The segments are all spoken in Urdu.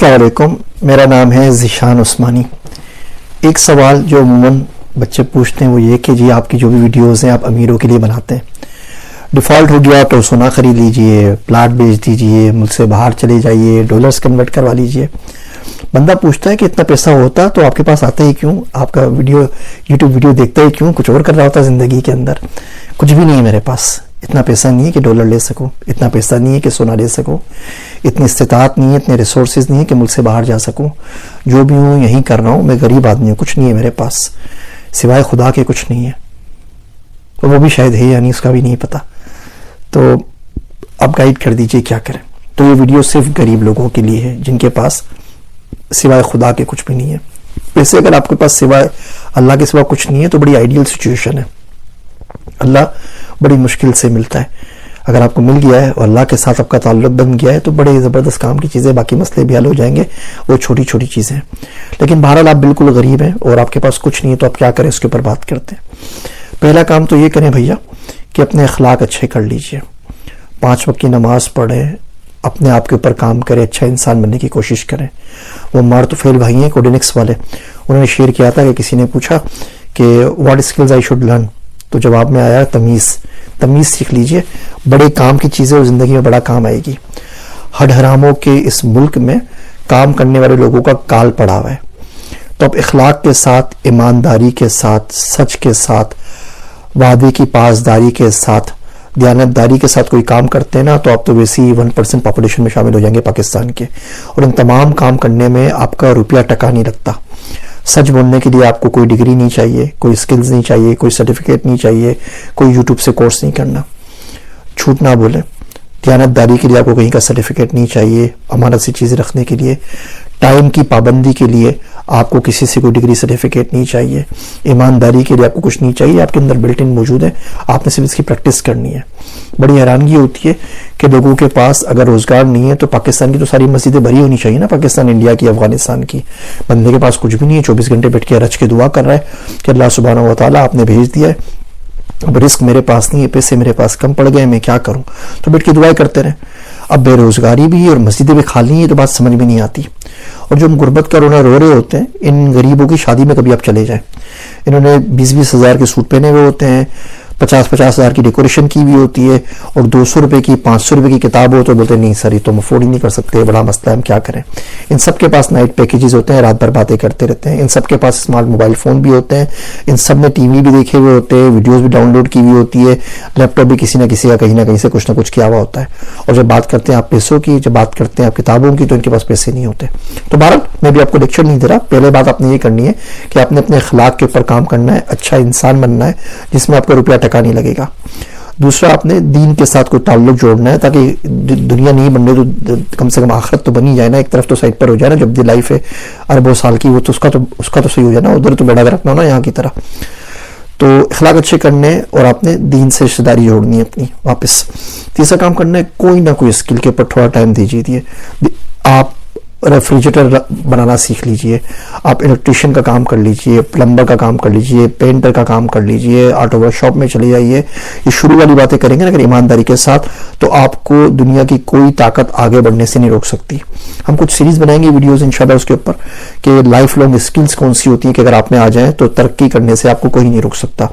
السلام علیکم، میرا نام ہے ذیشان عثمانی۔ ایک سوال جو عموماً بچے پوچھتے ہیں وہ یہ کہ جی آپ کی جو بھی ویڈیوز ہیں آپ امیروں کے لیے بناتے ہیں، ڈیفالٹ ہو گیا تو سونا خرید لیجئے، پلاٹ بیچ دیجئے، ملک سے باہر چلے جائیے، ڈالرز کنورٹ کروا لیجئے۔ بندہ پوچھتا ہے کہ اتنا پیسہ ہوتا تو آپ کے پاس آتا ہی کیوں، آپ کا یوٹیوب ویڈیو دیکھتا ہی کیوں، کچھ اور کر رہا ہوتا زندگی کے اندر۔ کچھ بھی نہیں ہے میرے پاس، اتنا پیسہ نہیں ہے کہ ڈالر لے سکوں، اتنا پیسہ نہیں ہے کہ سونا لے سکوں، اتنی استطاعت نہیں ہے، اتنے ریسورسز نہیں ہے کہ ملک سے باہر جا سکوں۔ جو بھی ہوں یہیں کر رہا ہوں، میں غریب آدمی ہوں، کچھ نہیں ہے میرے پاس سوائے خدا کے، کچھ نہیں ہے، اور وہ بھی شاید ہے یا نہیں اس کا بھی نہیں پتا۔ تو آپ گائیڈ کر دیجئے کیا کریں۔ تو یہ ویڈیو صرف غریب لوگوں کے لیے ہے جن کے پاس سوائے خدا کے کچھ بھی نہیں ہے۔ ویسے اگر آپ کے پاس سوائے اللہ کے سوا کچھ نہیں ہے تو بڑی آئیڈیل سچویشن ہے۔ اللہ بڑی مشکل سے ملتا ہے، اگر آپ کو مل گیا ہے اور اللہ کے ساتھ آپ کا تعلق بن گیا ہے تو بڑے زبردست کام کی چیزیں، باقی مسئلے بھی حل ہو جائیں گے، وہ چھوٹی چھوٹی چیزیں ہیں۔ لیکن بہرحال آپ بالکل غریب ہیں اور آپ کے پاس کچھ نہیں ہے تو آپ کیا کریں، اس کے اوپر بات کرتے ہیں۔ پہلا کام تو یہ کریں بھیا کہ اپنے اخلاق اچھے کر لیجئے، 5 وقت کی نماز پڑھیں، اپنے آپ کے اوپر کام کریں، اچھا انسان بننے کی کوشش کریں۔ وہ مارتو فیل بھائی ہیں کوڈینکس والے، انہوں نے شیئر کیا تھا کہ کسی نے پوچھا کہ what skills I should learn, تو جواب میں آیا تمیز سیکھ لیجئے، بڑے کام کی چیزیں اور زندگی میں بڑا کام آئے گی۔ ہڈ حراموں کے اس ملک میں کام کرنے والے لوگوں کا کال پڑا ہوا ہے، تو اب اخلاق کے ساتھ، ایمانداری کے ساتھ، سچ کے ساتھ، وعدے کی پاسداری کے ساتھ، دیانتداری کے ساتھ کوئی کام کرتے ہیں نا تو آپ تو ویسے ہی 1% پاپولیشن میں شامل ہو جائیں گے پاکستان کے، اور ان تمام کام کرنے میں آپ کا روپیہ ٹکا نہیں لگتا۔ سچ بولنے کے لیے آپ کو کوئی ڈگری نہیں چاہیے، کوئی سکلز نہیں چاہیے، کوئی سرٹیفکیٹ نہیں چاہیے، کوئی یوٹیوب سے کورس نہیں کرنا، جھوٹ نہ بولیں۔ دیانتداری کے لیے آپ کو کہیں کا سرٹیفکیٹ نہیں چاہیے، امانت سی چیزیں رکھنے کے لیے، ٹائم کی پابندی کے لیے آپ کو کسی سے کوئی ڈگری سرٹیفکیٹ نہیں چاہیے، ایمانداری کے لیے آپ کو کچھ نہیں چاہیے، آپ کے اندر بلٹ ان موجود ہے، آپ نے صرف اس کی پریکٹس کرنی ہے۔ بڑی حیرانگی ہوتی ہے کہ لوگوں کے پاس اگر روزگار نہیں ہے تو پاکستان کی تو ساری مسجدیں بھری ہونی چاہیے نا، پاکستان، انڈیا کی، افغانستان کی۔ بندے کے پاس کچھ بھی نہیں ہے، 24 گھنٹے بیٹھ کے رچ کے دعا کر رہا ہے کہ اللہ سبحانہ و تعالیٰ آپ نے بھیج دیا ہے، اب رزق میرے پاس نہیں ہے، پیسے میرے پاس کم پڑ گئے، میں کیا کروں؟ تو بیٹھ کے دعائیں کرتے رہیں۔ اب بے روزگاری بھی اور مسجدیں بھی خالی ہیں تو بات سمجھ میں نہیں آتی۔ اور جو ہم غربت کا رونا رو رہے ہوتے ہیں، ان غریبوں کی شادی میں کبھی آپ چلے جائیں، انہوں نے 20-20 ہزار کے سوٹ پہنے ہوئے ہوتے ہیں، 50-50 ہزار کی ڈیکوریشن کی بھی ہوتی ہے، اور 200 روپے کی 500 روپے کی کتاب ہو تو بولتے ہیں نہیں سر یہ تو ہم افورڈ ہی نہیں کر سکتے، بڑا مسئلہ ہے، ہم کیا کریں۔ ان سب کے پاس نائٹ پیکیجز ہوتے ہیں، رات بھر باتیں کرتے رہتے ہیں، ان سب کے پاس اسمارٹ موبائل فون بھی ہوتے ہیں، ان سب نے ٹی وی بھی دیکھے ہوئے ہوتے ہیں، ویڈیوز بھی ڈاؤن لوڈ کی ہوئی ہوتی ہے، لیپ ٹاپ بھی کسی نہ کسی کا کہیں نہ کہیں سے کچھ نہ کچھ کیا ہوا ہوتا ہے۔ اور جب بات کرتے ہیں آپ پیسوں کی، جب بات کرتے ہیں آپ کتابوں کی، تو ان کے پاس پیسے نہیں ہوتے۔ تو بہرحال میں بھی آپ کو لیکچر نہیں دے رہا، پہلے بات آپ نے یہ کرنی ہے کہ آپ نے اپنے اخلاق کے اوپر کام کرنا ہے، اچھا انسان بننا ہے جس میں آپ کا روپیہ ٹکا نہیں لگے گا۔ دوسرا آپ نے دین کے ساتھ کوئی تعلق جوڑنا ہے تاکہ دنیا نہیں بن رہی تو کم سے کم آخرت تو بنی جائے نا، ایک طرف تو سائڈ پر ہو جائے نا، جب دی لائف ہے اربوں سال کی، وہ تو اس کا تو صحیح ہو جائے نا، ادھر تو بیڑا گرک نہ ہونا یہاں کی طرح۔ تو اخلاق اچھے کرنے اور آپ نے دین سے رشتہ داری جوڑنی ہے اپنی واپس۔ تیسرا کام کرنا ہے کوئی نہ کوئی اسکل کے اوپر تھوڑا ٹائم دیجیے۔ آپ ریفریجریٹر بنانا سیکھ لیجئے، آپ الیکٹریشین کا کام کر لیجئے، پلمبر کا کام کر لیجئے، پینٹر کا کام کر لیجئے، آٹو ورک شاپ میں چلے جائیے۔ یہ شروع والی باتیں کریں گے نا اگر ایمانداری کے ساتھ تو آپ کو دنیا کی کوئی طاقت آگے بڑھنے سے نہیں روک سکتی۔ ہم کچھ سیریز بنائیں گے ویڈیوز انشاءاللہ اس کے اوپر کہ لائف لانگ اسکلز کون سی ہوتی ہیں کہ اگر آپ میں آ جائیں تو ترقی کرنے سے آپ کو کوئی نہیں روک سکتا۔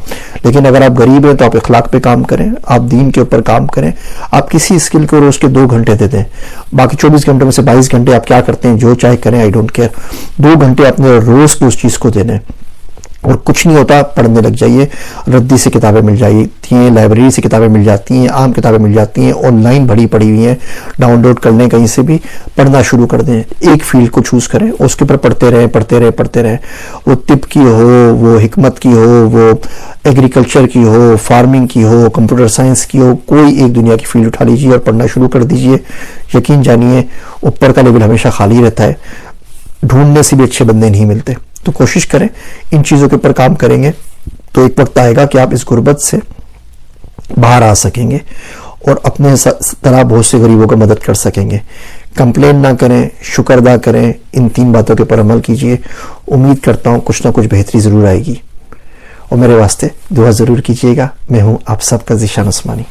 لیکن اگر آپ غریب ہیں تو آپ اخلاق پہ کام کریں، آپ دین کے اوپر کام کریں، آپ کسی اسکل کو روز کے 2 گھنٹے دے دیں، باقی 24 گھنٹے میں سے 22 گھنٹے آپ کیا کرتے ہیں، جو چاہے کریں، آئی ڈونٹ کیئر، 2 گھنٹے اپنے روز کے اس چیز کو دینے، اور کچھ نہیں ہوتا پڑھنے لگ جائیے۔ ردی سے کتابیں مل جاتی ہیں، لائبریری سے کتابیں مل جاتی ہیں، عام کتابیں مل جاتی ہیں، آن لائن بڑی پڑی ہوئی ہیں، ڈاؤن لوڈ کر لیں کہیں سے بھی، پڑھنا شروع کر دیں۔ ایک فیلڈ کو چوز کریں، اس کے اوپر پڑھتے رہیں، وہ طب کی ہو، وہ حکمت کی ہو، وہ ایگریکلچر کی ہو، فارمنگ کی ہو، کمپیوٹر سائنس کی ہو، کوئی ایک دنیا کی فیلڈ اٹھا لیجیے اور پڑھنا شروع کر دیجیے۔ یقین جانیے اوپر کا لیول ہمیشہ خالی رہتا ہے، ڈھونڈنے سے بھی اچھے بندے نہیں ملتے۔ تو کوشش کریں ان چیزوں کے اوپر کام کریں گے تو ایک وقت آئے گا کہ آپ اس غربت سے باہر آ سکیں گے اور اپنے طرح بہت سے غریبوں کا مدد کر سکیں گے۔ کمپلین نہ کریں، شکر ادا کریں، ان 3 باتوں کے اوپر عمل کیجئے۔ امید کرتا ہوں کچھ نہ کچھ بہتری ضرور آئے گی، اور میرے واسطے دعا ضرور کیجئے گا۔ میں ہوں آپ سب کا ذیشان عثمانی۔